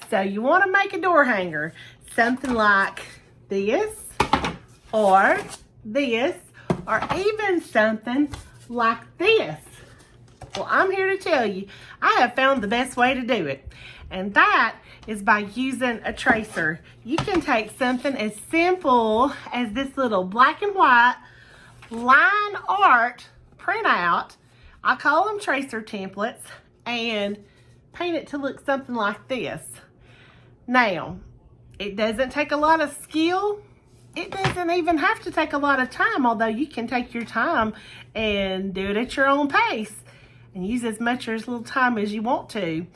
So you want to make a door hanger, something like this, or this, or even something like this. Well, I'm here to tell you, I have found the best way to do it. And that is by using a tracer. You can take something as simple as this little black and white line art printout. I call them tracer templates, and paint it to look something like this. Now, it doesn't take a lot of skill. It doesn't even have to take a lot of time, although you can take your time and do it at your own pace and use as much or as little time as you want to.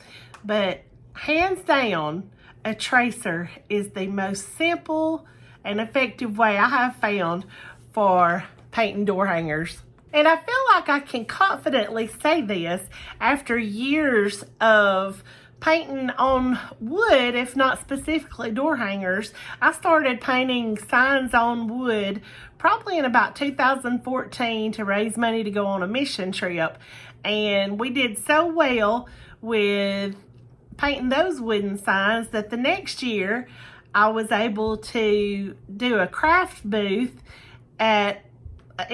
But hands down, a tracer is the most simple and effective way I have found for painting door hangers. And I feel like I can confidently say this after years of painting on wood, if not specifically door hangers. I started painting signs on wood probably in about 2014 to raise money to go on a mission trip. And we did so well with painting those wooden signs that the next year I was able to do a craft booth in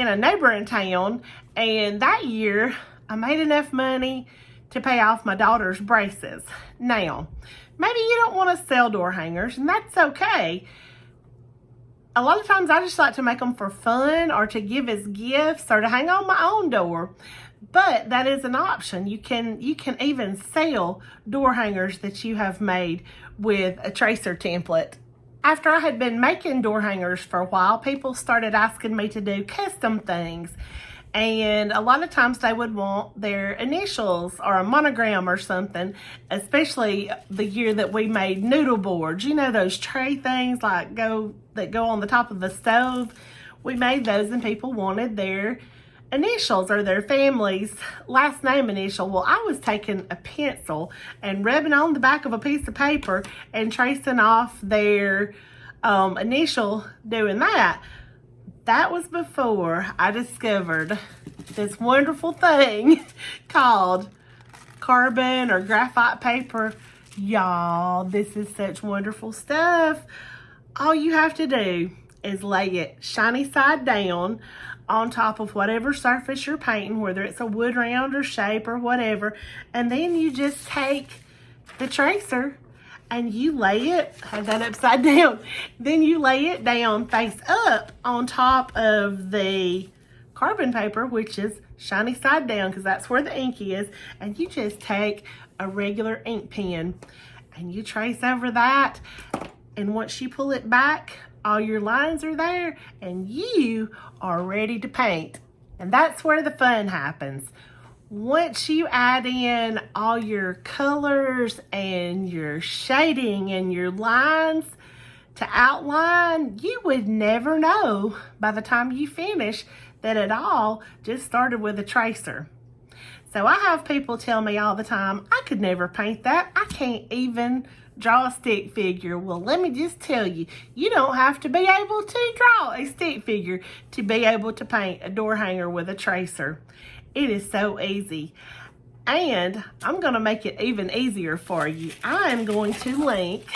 a neighboring town. And that year I made enough money to pay off my daughter's braces. Now, maybe you don't want to sell door hangers, and that's okay. A lot of times I just like to make them for fun or to give as gifts or to hang on my own door. But that is an option. You can even sell door hangers that you have made with a tracer template. After I had been making door hangers for a while, people started asking me to do custom things. And a lot of times they would want their initials or a monogram or something, especially the year that we made noodle boards. You know, those tray things that go on the top of the stove? We made those and people wanted their initials or their family's last name initial. Well, I was taking a pencil and rubbing on the back of a piece of paper and tracing off their initial doing that. That was before I discovered this wonderful thing called carbon or graphite paper. Y'all, this is such wonderful stuff. All you have to do is lay it shiny side down on top of whatever surface you're painting, whether it's a wood round or shape or whatever, and then you just take the tracer and you lay it, have that upside down, then you lay it down face up on top of the carbon paper, which is shiny side down because that's where the ink is, and you just take a regular ink pen and you trace over that, and once you pull it back, all your lines are there and you are ready to paint. And that's where the fun happens. Once you add in all your colors and your shading and your lines to outline, you would never know by the time you finish that it all just started with a tracer. So I have people tell me all the time, I could never paint that. I can't even draw a stick figure. Well, let me just tell you, you don't have to be able to draw a stick figure to be able to paint a door hanger with a tracer. It is so easy. And I'm going to make it even easier for you. I am going to link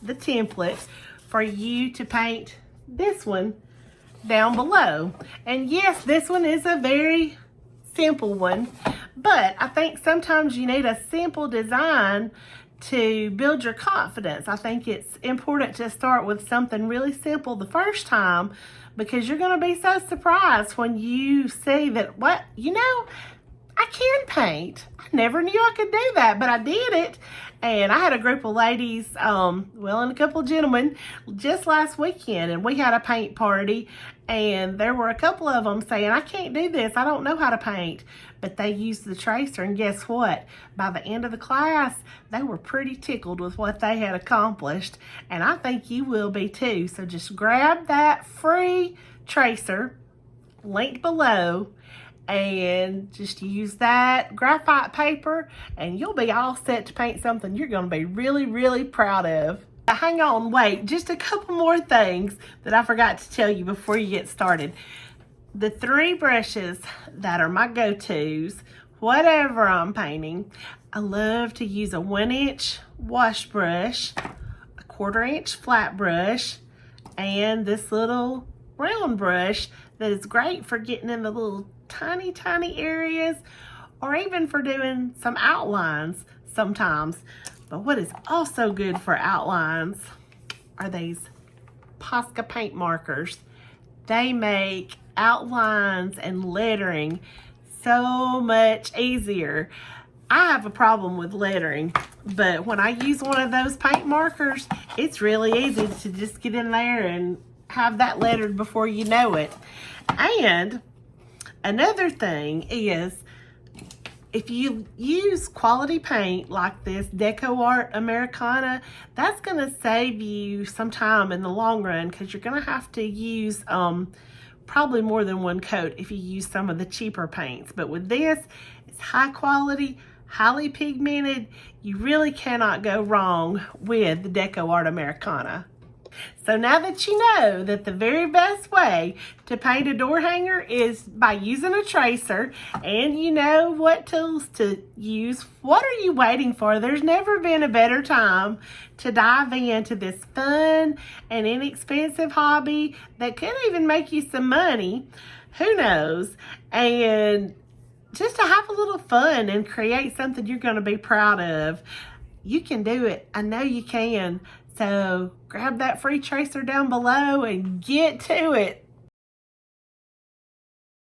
the template for you to paint this one down below. And yes, this one is a very simple one, but I think sometimes you need a simple design to build your confidence. I think it's important to start with something really simple the first time, because you're going to be so surprised when you see that, what, you know, I can paint. I never knew I could do that, but I did it. And I had a group of ladies, and a couple of gentlemen just last weekend, and we had a paint party, and there were a couple of them saying, I can't do this. I don't know how to paint. But they used the tracer, and guess what? By the end of the class, they were pretty tickled with what they had accomplished, and I think you will be too. So just grab that free tracer linked below, and just use that graphite paper, and you'll be all set to paint something you're going to be really, really proud of. Hang on, wait, just a couple more things that I forgot to tell you before you get started. The 3 brushes that are my go-tos, whatever I'm painting, I love to use a 1-inch wash brush, a 1/4-inch flat brush, and this little round brush that is great for getting in the little tiny areas, or even for doing some outlines sometimes. But what is also good for outlines are these Posca paint markers. They make outlines and lettering so much easier. I have a problem with lettering, but when I use one of those paint markers, it's really easy to just get in there and have that lettered before you know it. And another thing is, if you use quality paint like this Deco Art Americana, that's going to save you some time in the long run, because you're going to have to use probably more than one coat if you use some of the cheaper paints. But with this, it's high quality, highly pigmented. You really cannot go wrong with the Deco Art Americana. So now that you know that the very best way to paint a door hanger is by using a tracer, and you know what tools to use, what are you waiting for? There's never been a better time to dive into this fun and inexpensive hobby that could even make you some money. Who knows? And just to have a little fun and create something you're going to be proud of. You can do it. I know you can. So grab that free tracer down below and get to it.